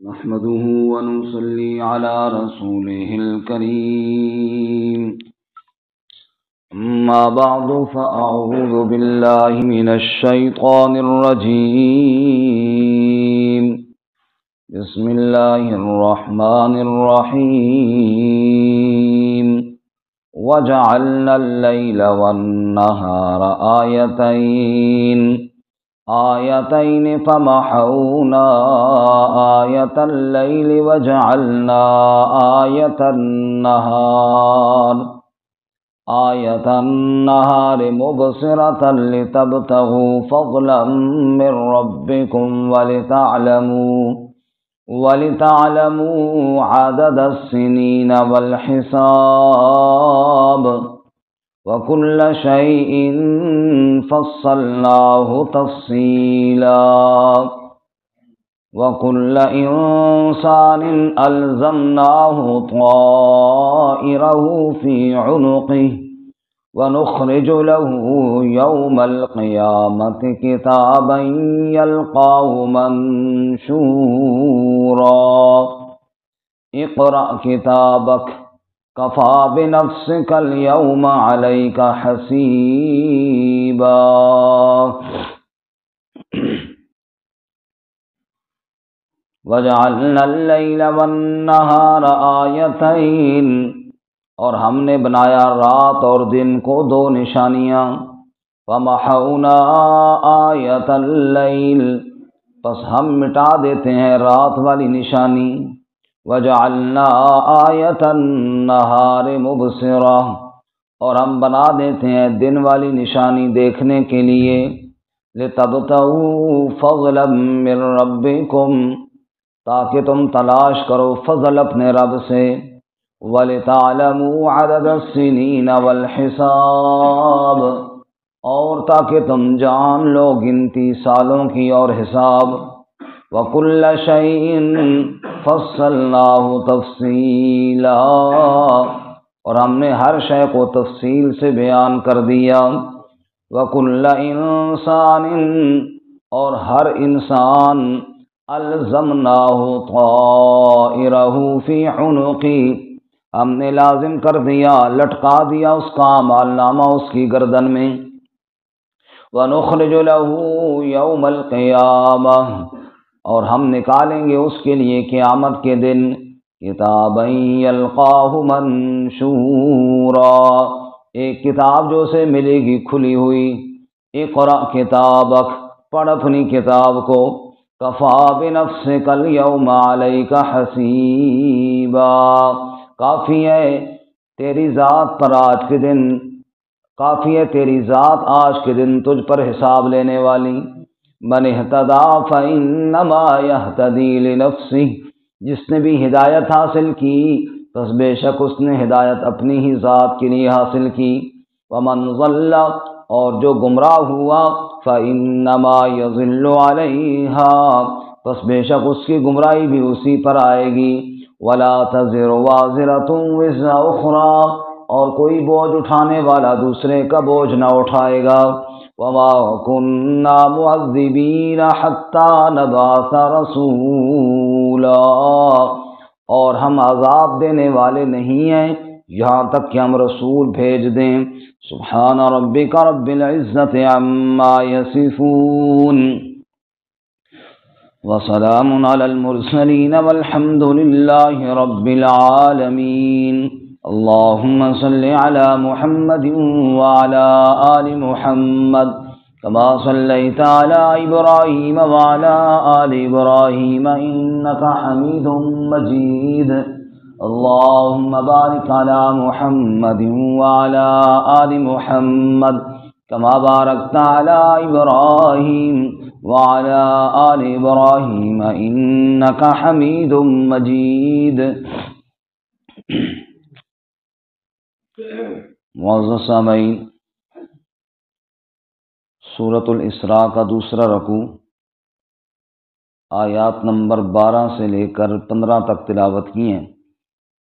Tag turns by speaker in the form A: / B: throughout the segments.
A: نحمده ونصلي على رسوله الكريم. أما بعد فأعوذ بالله من الشيطان الرجيم. بسم الله الرحمن الرحيم. وجعلنا الليل والنهار آيتين فمحونا آية الليل وجعلنا آية النهار مبصرة لتبتغوا فضلا من ربكم ولتعلموا عدد السنين والحساب وكل شيء فصلناه تفصيلا وكل إنسان ألزمناه طائره في عنقه ونخرج له يوم القيامة كتابا يلقاه منشورا. اقرأ كتابك كفى بنفسك اليوم عليك حسيبا. وجعلنا الليل والنهار آیتین، اور ہم نے بنایا رات اور دن کو دو نشانیاں. فمحونا آیت اللیل، پس ہم مٹا دیتے ہیں رات والی نشانی. وجعلنا آیت النہار مبصرہ، اور ہم بنا دیتے ہیں دن والی نشانی دیکھنے کے لیے. لتبتغوا فضلا من ربکم، تاکہ تم تلاش کرو فضل اپنے رب سے. وَلِتَعْلَمُوا عَدَدَ السِّنِينَ وَالْحِسَابَ، اور تاکہ تم جان لو گنتی سالوں کی اور حساب. وَكُلَّ شَيْءٍ فَصَّلْنَاهُ تَفْصِيلًا، اور ہم نے ہر شے کو تفصیل سے بیان کر دیا. وَكُلَّ إِنسَانٍ، اور ہر انسان الزمناہ طائرہ فی عنقی، ہم نے لازم کر دیا، لٹکا دیا اس کا اعمال نامہ اس کی گردن میں. وَنُخْرِجُ لَهُ يَوْمَ الْقِيَامَةِ، اور ہم نکالیں گے اس کے لیے قیامت کے دن کتابا یلقاہ منشورا، ایک کتاب جو اسے ملے گی کھلی ہوئی. اقرأ کتابک، پڑھ اپنی کتاب کو. کفا بنفسک اليوم علیک حسیبا، کافی ہے تیری ذات پر آج کے دن، کافی ہے تیری ذات آج کے دن تجھ پر حساب لینے والی. من اہتدی فانما یہتدی لنفسہ، جس نے بھی ہدایت حاصل کی پس بے شک اس نے ہدایت اپنی ہی ذات کے لیے حاصل کی. ومن ضل، اور جو گمراہ ہوا فانما یضل علیہا، پس بے شک اس کی گمراہی بھی اسی پر آئے گی. ولا تزر وازرۃ وزر اخری، اور کوئی بوجھ اٹھانے والا دوسرے کا بوجھ نہ اٹھائے گا. وما كنا معذبین حتی نبعث رسولا، اور ہم عذاب دینے والے نہیں ہیں یہاں تک کہ ہم رسول بھیج دیں. سبحان ربک رب العزت عما یصفون وسلام علی المرسلین والحمد للہ رب العالمین. اللهم صل على محمد وعلى آل محمد كما صليت على إبراهيم وعلى آل إبراهيم إنك حميد مجيد. اللهم بارك على محمد وعلى آل محمد كما باركت على إبراهيم وعلى آل إبراهيم إنك حميد مجيد. معزز سامعین، سورۃ الاسراء کا دوسرا رکوع آیات نمبر 12 سے لے کر 15 تک تلاوت کی ہیں.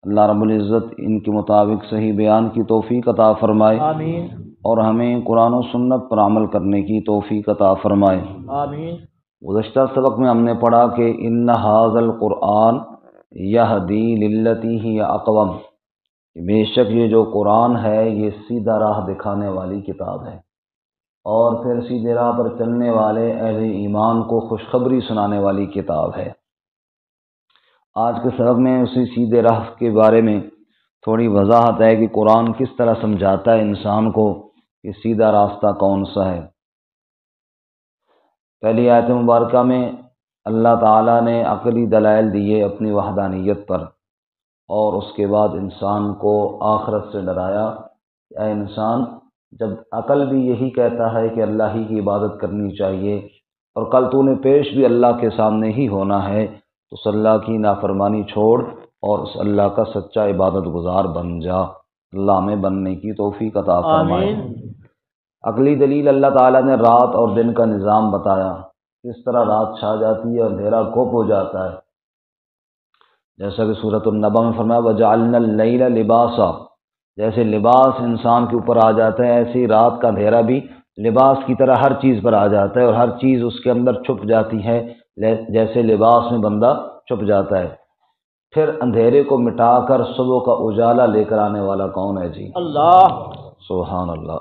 A: اللہ رب العزت ان کے مطابق صحیح بیان کی توفیق عطا فرمائے. آمین. اور ہمیں قرآن و سنت پر عمل کرنے کی توفیق عطا فرمائے.
B: آمین.
A: گزشتہ سبق میں ہم نے پڑھا کہ ان ھذا القرآن یہدی للتی ہی اقوم، بے شک یہ جو قرآن ہے یہ سیدھا راہ دکھانے والی کتاب ہے، اور پھر سیدھے راہ پر چلنے والے اہل ایمان کو خوشخبری سنانے والی کتاب ہے۔ آج کے سبق میں اسی سیدھے راہ کے بارے میں تھوڑی وضاحت ہے کہ قرآن کس طرح سمجھاتا ہے انسان کو کہ سیدھا راستہ کون سا ہے۔ پہلی آیت مبارکہ میں اللہ تعالیٰ نے عقلی دلائل دیے اپنی وحدانیت پر، اور اس کے بعد انسان کو آخرت سے ڈرایا کہ اے انسان، جب عقل بھی یہی کہتا ہے کہ اللہ ہی کی عبادت کرنی چاہیے، اور کل تو نے پیش بھی اللہ کے سامنے ہی ہونا ہے، تو اس اللہ کی نافرمانی چھوڑ اور اس اللہ کا سچا عبادت گزار بن جا۔ اللہ میں بننے کی توفیق عطا فرمائے۔ عقلی دلیل، اللہ تعالیٰ نے رات اور دن کا نظام بتایا، کس طرح رات چھا جاتی ہے اور اندھیرا گھپ ہو جاتا ہے، جیسا کہ سورۃ النبأ میں فرمایا وَجَعَلْنَا اللَّيْلَ لِبَاسًا، جیسے لباس انسان کے اوپر آ جاتا ہے ایسے ہی رات کا اندھیرا بھی لباس کی طرح ہر چیز پر آ جاتا ہے، اور ہر چیز اس کے اندر چھپ جاتی ہے جیسے لباس میں بندہ چھپ جاتا ہے۔ پھر اندھیرے کو مٹا کر صبح کا اجالا لے کر آنے والا کون ہے جی؟ اللہ، سبحان اللہ۔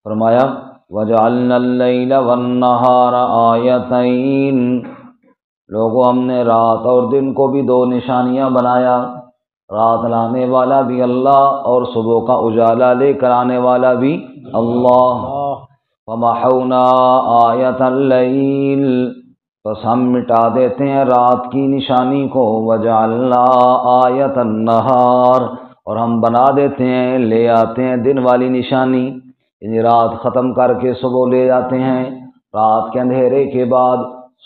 A: فرمایا وَجَعَلْنَا اللَّيْلَ وَالنَّهَارَ آیَتَيْنِ، لوگوں ہم نے رات اور دن کو بھی دو نشانیاں بنایا، رات لانے والا بھی اللہ اور صبح کا اجالا لے کر آنے والا بھی اللہ۔ وَمَحَوْنَا آیَةَ اللَّيْلِ، بس ہم مٹا دیتے ہیں رات کی نشانی کو، وَجَعَلْنَا آیَةَ النَّهَارِ، اور ہم بنا دیتے ہیں، لے آتے ہیں دن والی نشانی، یعنی رات ختم کر کے صبح لے جاتے ہیں، رات کے اندھیرے کے بعد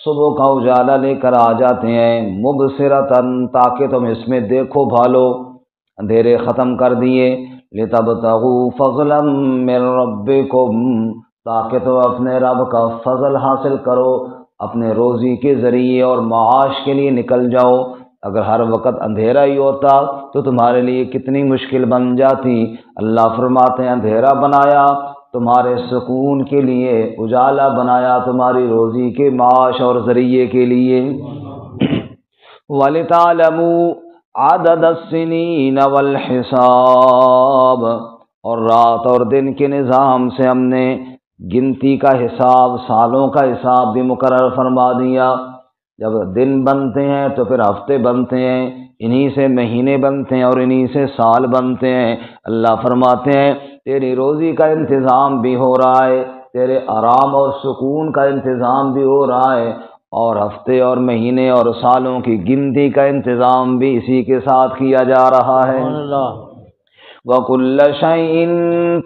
A: صبح کا اجالا لے کر آ جاتے ہیں، مبصرتاً، تاکہ تم اس میں دیکھو بھالو، اندھیرے ختم کر دیے، لتبتغوا فضلا من ربکم، تاکہ تم اپنے رب کا فضل حاصل کرو، اپنے روزی کے ذریعے اور معاش کے لیے نکل جاؤ۔ اگر ہر وقت اندھیرا ہی ہوتا تو تمہارے لیے کتنی مشکل بن جاتی۔ اللہ فرماتے ہیں اندھیرا بنایا تمہارے سکون کے لیے، اجالا بنایا تمہاری روزی کے معاش اور ذریعے کے لیے۔ وَلِتَعْلَمُوا عَدَدَ السِّنِينَ وَالْحِسَابَ، اور رات اور دن کے نظام سے ہم نے گنتی کا حساب، سالوں کا حساب بھی مقرر فرما دیا۔ جب دن بنتے ہیں تو پھر ہفتے بنتے ہیں، انہی سے مہینے بنتے ہیں اور انہی سے سال بنتے ہیں۔ اللہ فرماتے ہیں تیری روزی کا انتظام بھی ہو رہا ہے، تیرے آرام اور سکون کا انتظام بھی ہو رہا ہے، اور ہفتے اور مہینے اور سالوں کی گنتی کا انتظام بھی اسی کے ساتھ کیا جا رہا ہے۔ وَكُلَّ شَيْءٍ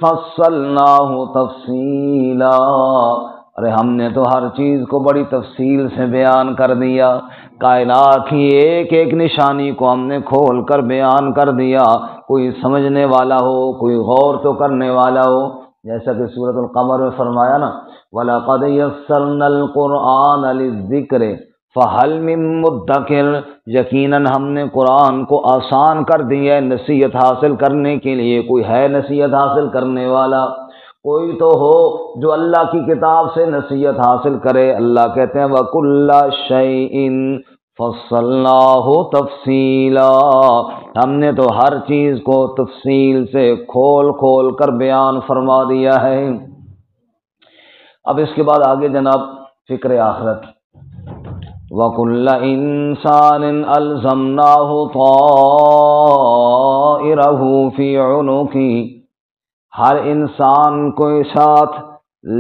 A: فَصَّلْنَاهُ تَفْصِيلًا، ارے ہم نے تو ہر چیز کو بڑی تفصیل سے بیان کر دیا، کائنات کی ایک ایک نشانی کو ہم نے کھول کر بیان کر دیا، کوئی سمجھنے والا ہو، کوئی غور تو کرنے والا ہو، جیسا کہ سورۃ القمر میں فرمایا نا وَلَقَدْ يَسَّرْنَا الْقُرْآنَ لِلذِّكْرِ فَهَلْ مِن مُّدَّكِرٍ، یقیناً ہم نے قرآن کو آسان کر دیا ہے نصیحت حاصل کرنے کے لیے، کوئی ہے نصیحت حاصل کرنے والا، کوئی تو ہو جو اللہ کی کتاب سے نصیحت حاصل کرے۔ اللہ کہتے ہیں وَكُلَّ شَيْءٍ فَصَّلْنَاهُ تَفْصِيلًا، ہم نے تو ہر چیز کو تفصیل سے کھول کھول کر بیان فرما دیا ہے۔ اب اس کے بعد آگے جناب فکر آخرت، وَكُلَّ إِنسَانٍ أَلْزَمْنَاهُ طَائِرَهُ فِي عُنُقِهِ، ہر انسان کو ساتھ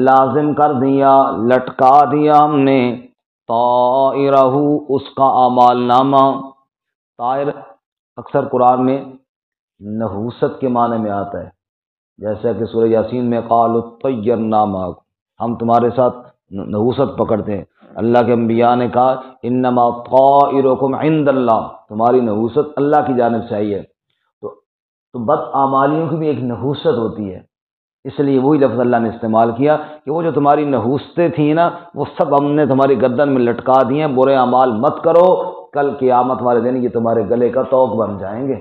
A: لازم کر دیا، لٹکا دیا ہم نے، طائرہ، اس کا اعمال نامہ۔ طائر اکثر قرآن میں نحوست کے معنی میں آتا ہے، جیسا کہ سورہ یاسین میں قالوا اطیرنا معکم، ہم تمہارے ساتھ نحوست پکڑتے ہیں۔ اللہ کے انبیاء نے کہا انما طائرکم عند اللہ، تمہاری نحوست اللہ کی جانب سے آئی ہے۔ تو بد اعمالیوں کی بھی ایک نحوست ہوتی ہے، اس لیے وہی لفظ اللہ نے استعمال کیا کہ وہ جو تمہاری نحوستیں تھیں نا، وہ سب ہم نے تمہاری گردن میں لٹکا دی ہیں، برے اعمال مت کرو، کل قیامت والے دن یہ تمہارے گلے کا طوق بن جائیں گے۔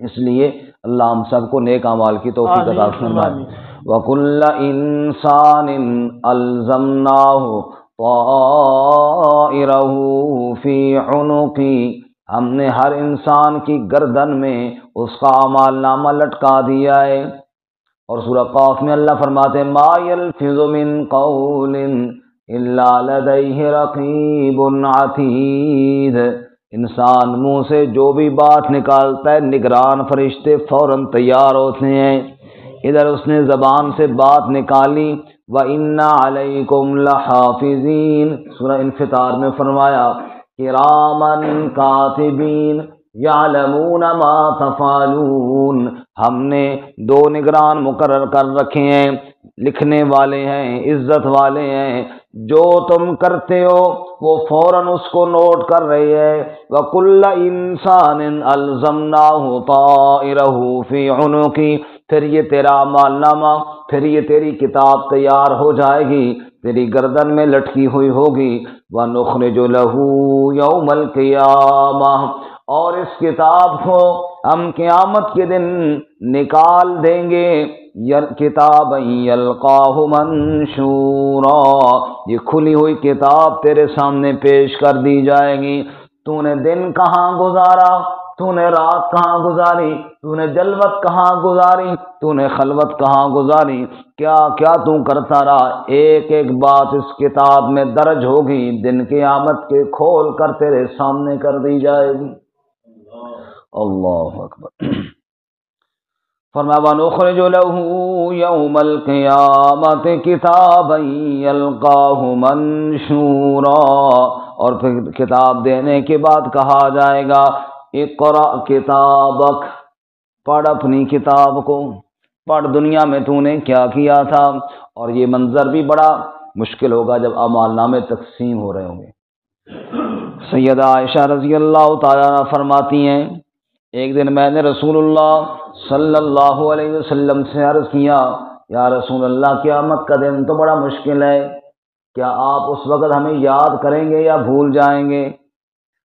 A: اس لیے اللہ ہم سب کو نیک اعمال کی توفیق عطا فرمائے۔ وَكُلَّ إِنسَانٍ أَلْزَمْنَاهُ طَائِرَهُ فِي عُنُقِهِ، ہم نے ہر انسان کی گردن میں اس کا اعمال نامہ لٹکا دیا ہے۔ اور سورہ قاف میں اللہ فرماتے ہیں ما یلفظ من قول الا لدیہ رقیب عتید، انسان منہ سے جو بھی بات نکالتا ہے نگران فرشتے فوراً تیار ہوتے ہیں۔ ادھر اس نے زبان سے بات نکالی وَإِنَّ عَلَيْكُمْ لَحَافِظِينَ، سورہ انفطار میں فرمایا کِرَامًا کاتبین یعلمون ما تفعلون، ہم نے 2 نگران مقرر کر رکھے ہیں، لکھنے والے ہیں، عزت والے ہیں، جو تم کرتے ہو وہ فوراً اس کو نوٹ کر رہی ہے۔ وَكُلَّ إِنسَانٍ أَلْزَمْنَاهُ طَائِرَهُ فِي عُنُقِهِ، پھر یہ تیرا اعمال نامہ، پھر یہ تیری کتاب تیار ہو جائے گی، تیری گردن میں لٹکی ہوئی ہوگی۔ وَنُخْرِجُ لَهُ يَوْمَ الْقِيَامَةِ، اور اس کتاب کو ہم قیامت کے دن نکال دیں گے، کتابا یلقاہ منشورا، یہ کھلی ہوئی کتاب تیرے سامنے پیش کر دی جائے گی۔ تو نے دن کہاں گزارا، تو نے رات کہاں گزاری، تو نے جلوت کہاں گزاری، تو نے خلوت کہاں گزاری، کیا کیا تو کرتا رہا، ایک ایک بات اس کتاب میں درج ہوگی، دن قیامت کے کھول کر تیرے سامنے کر دی جائے گی۔ اللہ اکبر۔ فرمایا وَنُخْرِجُ لَهُ يَوْمَ الْقِيَامَةِ كِتَابًا يَلْقَاهُ مَنشُورًا، اور پھر کتاب دینے کے بعد کہا جائے گا اقرأ کتابک، پڑھ اپنی کتاب کو، پڑھ دنیا میں تو نے کیا کیا تھا۔ اور یہ منظر بھی بڑا مشکل ہوگا جب اعمال نامے تقسیم ہو رہے ہوں گے۔ سیدہ عائشہ رضی اللہ تعالیٰ عنہ فرماتی ہیں ایک دن میں نے رسول اللہ صلی اللہ علیہ وسلم سے عرض کیا یا رسول اللہ قیامت کا دن تو بڑا مشکل ہے، کیا آپ اس وقت ہمیں یاد کریں گے یا بھول جائیں گے؟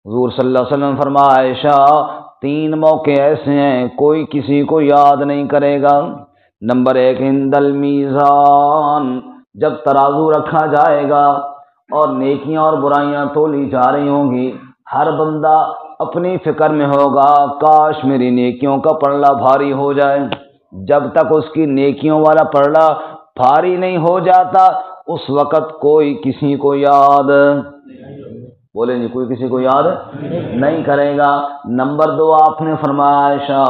A: حضور صلی اللہ علیہ وسلم فرمایا عائشہ 3 موقع ایسے ہیں کوئی کسی کو یاد نہیں کرے گا۔ نمبر 1 عند المیزان، جب ترازو رکھا جائے گا اور نیکیاں اور برائیاں تولی جا رہی ہوں گی، ہر بندہ اپنی فکر میں ہوگا کاش میری نیکیوں کا پلڑا بھاری ہو جائے۔ جب تک اس کی نیکیوں والا پلڑا بھاری نہیں ہو جاتا اس وقت کوئی کسی کو یاد، بولے نہیں، کوئی کسی کو یاد نہیں کرے گا۔ نمبر 2 آپ نے فرمایا عائشہ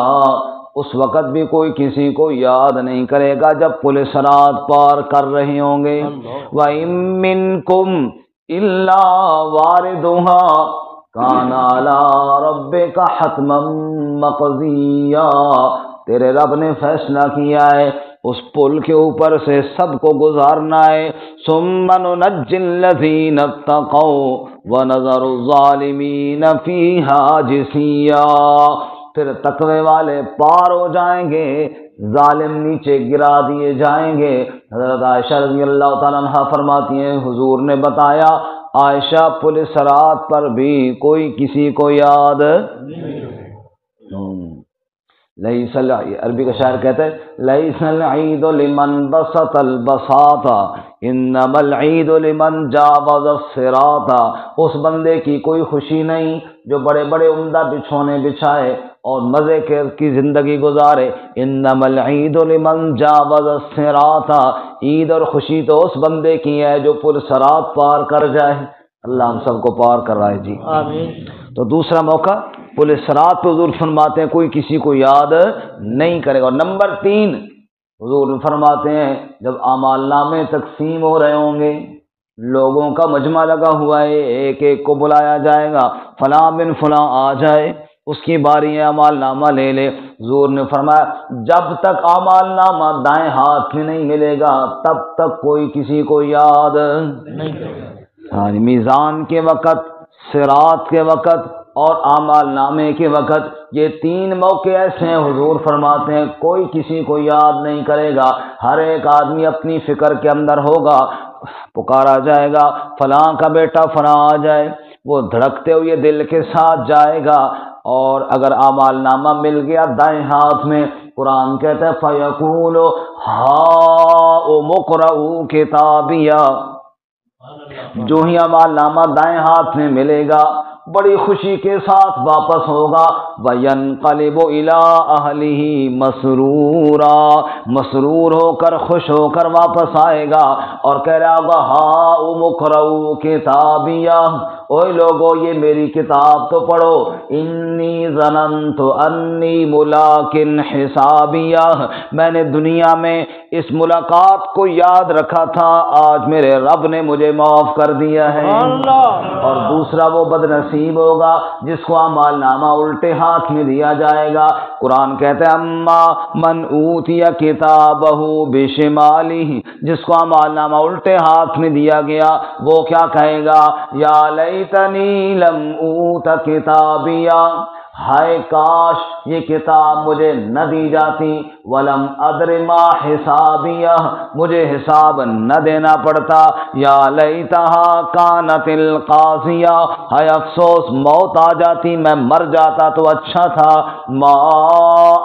A: اس وقت بھی کوئی کسی کو یاد نہیں کرے گا جب پل صراط پار کر رہے ہوں گے۔ وَإِن مِّنكُمْ إِلَّا وَارِدُهَا كَانَ عَلَىٰ رَبِّكَ حَتْمًا مَّقْضِيًّا، تیرے رب نے فیصلہ کیا ہے اس پل کے اوپر سے سب کو گزارنا ہے۔ ثُمَّ نُنَجِّي الَّذِينَ اتَّقَوْا وَنَذَرُ الظَّالِمِينَ فِيهَا جِثِيًّا، پھر تقوی والے پار ہو جائیں گے، ظالم نیچے گرا دیے جائیں گے۔ حضرت عائشہ رضی اللہ تعالیٰ عنہ فرماتی ہیں حضور نے بتایا عائشہ پل صراط پر بھی کوئی کسی کو یاد لیس، عربی کا شاعر کہتا ہے لیس العید لمن بسط البساط انما العید لمن جاوز الصراط، اس بندے کی کوئی خوشی نہیں جو بڑے بڑے عمدہ بچھونے بچھائے اور مزے کی زندگی گزارے، انما العید لمن جاوز الصراط، عید اور خوشی تو اس بندے کی ہے جو پل صراط پار کر جائے۔ اللہ ہم سب کو پار کرائے جی آمین۔ تو دوسرا موقع پل صراط پہ حضور فرماتے ہیں کوئی کسی کو یاد نہیں کرے گا۔ اور نمبر 3 حضور فرماتے ہیں جب اعمال نامے تقسیم ہو رہے ہوں گے، لوگوں کا مجمع لگا ہوا ہے، ایک ایک کو بلایا جائے گا، فلاں بن فلاں آ جائے، اس کی باری ہے اعمال نامہ لے لے۔ حضور نے فرمایا جب تک اعمال نامہ دائیں ہاتھ میں نہیں ملے گا تب تک کوئی کسی کو یاد نہیں کرے گا۔ ہاں میزان کے وقت، صراط کے وقت اور اعمال نامے کے وقت، یہ 3 موقع ایسے ہیں حضور فرماتے ہیں کوئی کسی کو یاد نہیں کرے گا، ہر ایک آدمی اپنی فکر کے اندر ہوگا، پکارا جائے گا فلاں کا بیٹا فلاں آ جائے، وہ دھڑکتے ہوئے دل کے ساتھ جائے گا، اور اگر اعمال نامہ مل گیا دائیں ہاتھ میں، قرآن کہتا ہے فَيَقُولُ هَاؤْمُ اقْرَءُوا کتابیہ، جو ہی اعمال نامہ دائیں ہاتھ میں ملے گا بڑی خوشی کے ساتھ واپس ہوگا، وَيَنْقَلِبُ إِلَىٰ أَهْلِهِ مَسْرُورًا، مسرور ہو کر خوش ہو کر واپس آئے گا اور کہہ رہا ہوگا ہاؤم اقرؤوا کتابیہ، اوے لوگو یہ میری کتاب تو پڑھو، انی ظننت انی ملاق حسابیہ، میں نے دنیا میں اس ملاقات کو یاد رکھا تھا، آج میرے رب نے مجھے معاف کر دیا ہے۔ اور دوسرا وہ بد نصیب ہوگا جس کو اعمال نامہ الٹے ہاتھ میں دیا جائے گا، قرآن کہتا ہے اما من اوتی کتابہ بشمالہ، جس کو اعمال نامہ الٹے ہاتھ میں دیا گیا وہ کیا کہے گا، یا لیتنی لم اوت کتابیہ، ہائے کاش یہ کتاب مجھے نہ دی جاتی، ولم ادر ما حسابیہ، مجھے حساب نہ دینا پڑتا، یا لیتہا کانت القاضیہ، ہائے افسوس موت آ جاتی میں مر جاتا تو اچھا تھا، ما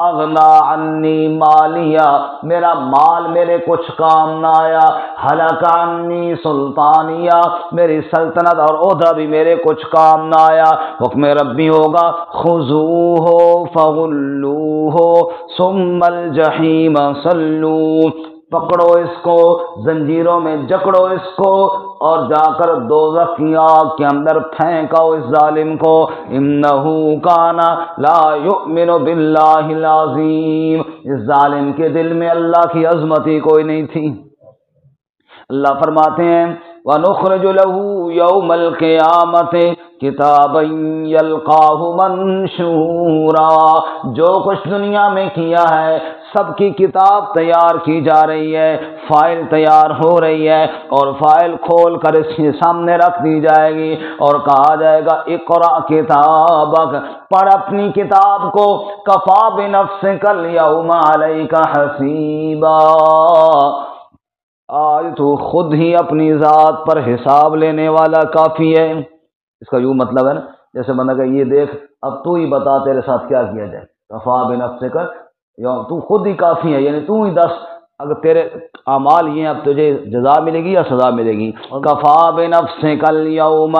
A: اغنا عنی مالیہ، میرا مال میرے کچھ کام نہ آیا، ہلک عنی سلطانیہ، میری سلطنت اور عہدہ بھی میرے کچھ کام نہ آیا۔ حکم ربی ہوگا خذوہ فغلوہ ثم الجحیم صلوہ، پکڑو اس کو زنجیروں میں جکڑو اس کو اور جا کر دوزخ کی آگ کے اندر پھینکو اس ظالم کو، انہ کان لا یؤمن باللہ العظیم، اس ظالم کے دل میں اللہ کی عظمت ہی کوئی نہیں تھی۔ اللہ فرماتے ہیں وَنُخْرِجُ لَهُ يَوْمَ الْقِيَامَةِ کتابا یلقاہ منشورا، جو کچھ دنیا میں کیا ہے سب کی کتاب تیار کی جا رہی ہے، فائل تیار ہو رہی ہے، اور فائل کھول کر اس کے سامنے رکھ دی جائے گی اور کہا جائے گا اقرأ کتابک، پڑھ اپنی کتاب کو، کفا بنفسک الیوم علیک حسیبا، آج تو خود ہی اپنی ذات پر حساب لینے والا کافی ہے۔ اس کا یوں مطلب ہے نا، جیسے بندہ کہ یہ دیکھ اب تو ہی بتا تیرے ساتھ کیا کیا جائے، کفا بنفسک، تو خود ہی کافی ہے، یعنی تو ہی دس، اگر تیرے اعمال یہ ہیں اب تجھے جزا ملے گی یا سزا ملے گی، کفا بنفسک الیوم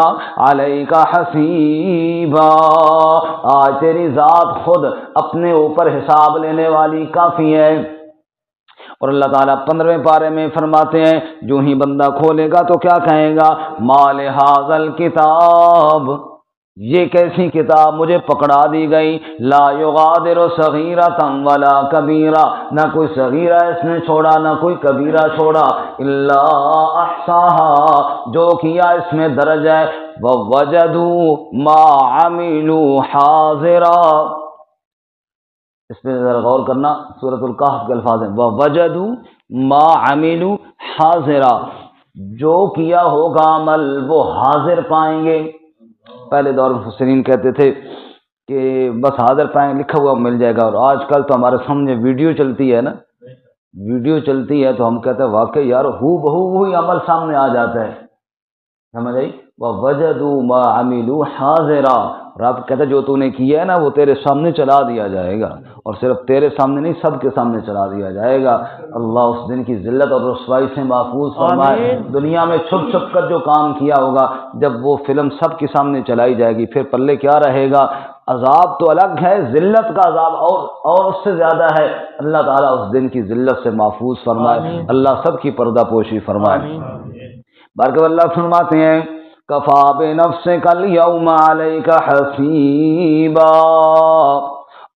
A: علیک حسیبا، آج تیری ذات خود اپنے اوپر حساب لینے والی کافی ہے۔ اور اللہ تعالیٰ 15ویں پارے میں فرماتے ہیں جو ہی بندہ کھولے گا تو کیا کہے گا، ما لہذا الکتاب، یہ کیسی کتاب مجھے پکڑا دی گئی، لا یغادر صغیرۃ ولا کبیرہ، نہ کوئی صغیرہ اس نے چھوڑا نہ کوئی کبیرہ چھوڑا، الا احصاها، جو کیا اس میں درج ہے، ووجدوا ما عملوا حاضرا، اس پہ ذرا غور کرنا، سورۃ الکہف کے الفاظ ہیں وَوَجَدُوا مَا عَمِلُوا حَاضِرًا، جو کیا ہوگا عمل وہ حاضر پائیں گے۔ پہلے دور میں مفسرین کہتے تھے کہ بس حاضر پائیں گے، لکھا ہوا مل جائے گا، اور آج کل تو ہمارے سامنے ویڈیو چلتی ہے نا، ویڈیو چلتی ہے تو ہم کہتے ہیں واقعی یار ہو بہو وہی عمل سامنے آ جاتا ہے، سمجھ آئی، وَوَجَدُوا مَا عَمِلُوا حَاضِرًا، رب کہتا ہے جو تو نے کیا ہے نا وہ تیرے سامنے چلا دیا جائے گا، اور صرف تیرے سامنے نہیں سب کے سامنے چلا دیا جائے گا۔ اللہ اس دن کی ذلت اور رسوائی سے محفوظ فرمائے۔ دنیا میں چھپ چھپ کر جو کام کیا ہوگا جب وہ فلم سب کے سامنے چلائی جائے گی پھر پلے کیا رہے گا، عذاب تو الگ ہے، ذلت کا عذاب اور اس سے زیادہ ہے، اللہ تعالیٰ اس دن کی ذلت سے محفوظ فرمائے، اللہ سب کی پردہ پوشی فرمائے۔ بارک اللہ فرماتے ہیں کفا بنفسک الیوم علیک حسیبا،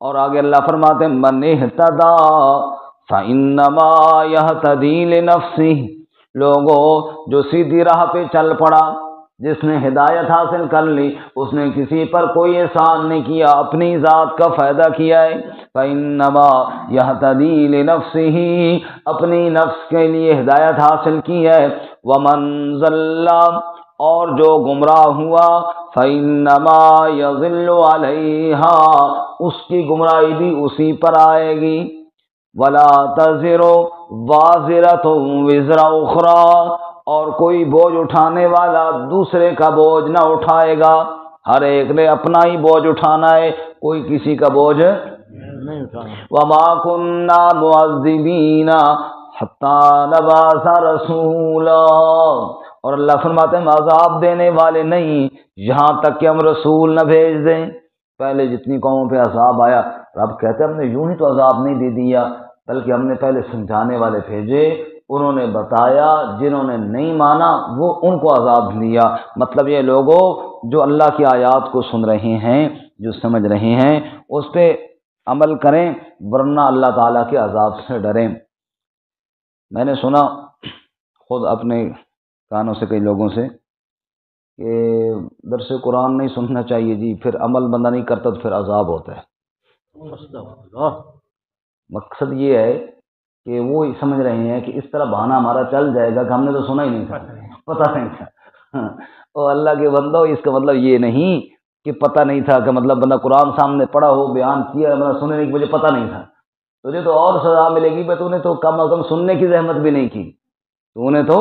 A: اور آگے اللہ فرماتے ہیں من اہتدی فانما یہتدی لنفسہ، لوگوں جو سیدھی راہ پہ چل پڑا، جس نے ہدایت حاصل کر لی، اس نے کسی پر کوئی احسان نہیں کیا، اپنی ذات کا فائدہ کیا ہے، فانما یہتدی لنفسہ، اپنی نفس کے لیے ہدایت حاصل کی ہے، ومن ضل، اور جو گمراہ ہوا، فَإِنَّمَا يَضِلُّ عَلَيْهَا، اس کی گمراہی بھی اسی پر آئے گی، وَلَا تَزِرُ وَازِرَةٌ وِزْرَ أُخْرَى، اور کوئی بوجھ اٹھانے والا دوسرے کا بوجھ نہ اٹھائے گا، ہر ایک نے اپنا ہی بوجھ اٹھانا ہے، کوئی کسی کا بوجھ نہیں اٹھانا۔ وما كنا معذبین حتی نبعث رسولا، اور اللہ فرماتے ہیں ہم عذاب دینے والے نہیں یہاں تک کہ ہم رسول نہ بھیج دیں۔ پہلے جتنی قوموں پہ عذاب آیا، رب کہتے ہیں ہم نے یوں ہی تو عذاب نہیں دے دیا، بلکہ ہم نے پہلے سمجھانے والے بھیجے، انہوں نے بتایا، جنہوں نے نہیں مانا وہ ان کو عذاب دیا۔ مطلب یہ لوگوں جو اللہ کی آیات کو سن رہے ہیں، جو سمجھ رہے ہیں، اس پہ عمل کریں، ورنہ اللہ تعالیٰ کے عذاب سے ڈریں۔ میں نے سنا خود اپنے کانوں سے کئی لوگوں سے کہ درس قرآن نہیں سننا چاہیے جی، پھر عمل بندہ نہیں کرتا تو پھر عذاب ہوتا ہے۔ مقصد یہ ہے کہ وہ سمجھ رہے ہیں کہ اس طرح بہانہ ہمارا چل جائے گا کہ ہم نے تو سنا ہی نہیں تھا، پتہ نہیں تھا۔ اور اللہ کے بندو، اس کا مطلب یہ نہیں کہ پتہ نہیں تھا، کہ مطلب بندہ قرآن سامنے پڑھا ہو، بیان کیا، بندہ سنے نہیں کہ مجھے پتہ نہیں تھا، تجھے تو اور سزا ملے گی، تو نے تو کم از کم سننے کی زحمت بھی نہیں کی، تو نے تو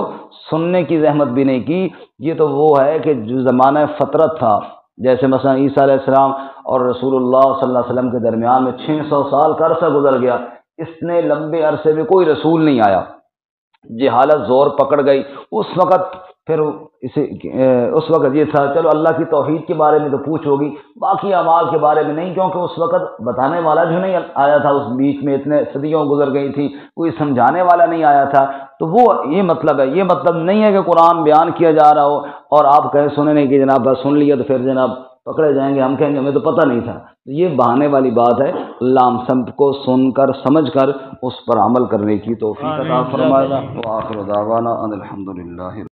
A: سننے کی زحمت بھی نہیں کی۔ یہ تو وہ ہے کہ جو زمانہ فطرت تھا، جیسے مثلا عیسیٰ علیہ السلام اور رسول اللہ صلی اللہ علیہ وسلم کے درمیان میں 600 سال کا عرصہ گزر گیا، اتنے لمبے عرصے میں کوئی رسول نہیں آیا، جہالت زور پکڑ گئی۔ اس وقت پھر اس وقت یہ تھا چلو اللہ کی توحید کے بارے میں تو پوچھ ہوگی، باقی اعمال کے بارے میں نہیں، کیونکہ اس وقت بتانے والا جو نہیں آیا تھا، اس بیچ میں اتنے صدیوں گزر گئی تھی، کوئی سمجھانے والا نہیں آیا تھا۔ تو وہ یہ مطلب ہے، یہ مطلب نہیں ہے کہ قرآن بیان کیا جا رہا ہو اور آپ کہیں سنے نہیں کہ جناب بس سن لیا تو پھر جناب پکڑے جائیں گے، ہم کہیں گے ہمیں تو پتہ نہیں تھا۔ یہ بہانے والی بات ہے۔ اللہ ہم سب کو سن کر سمجھ کر اس پر عمل کرنے کی توفیق عطا فرمائے۔ وآخر دعوانا ان الحمدللہ۔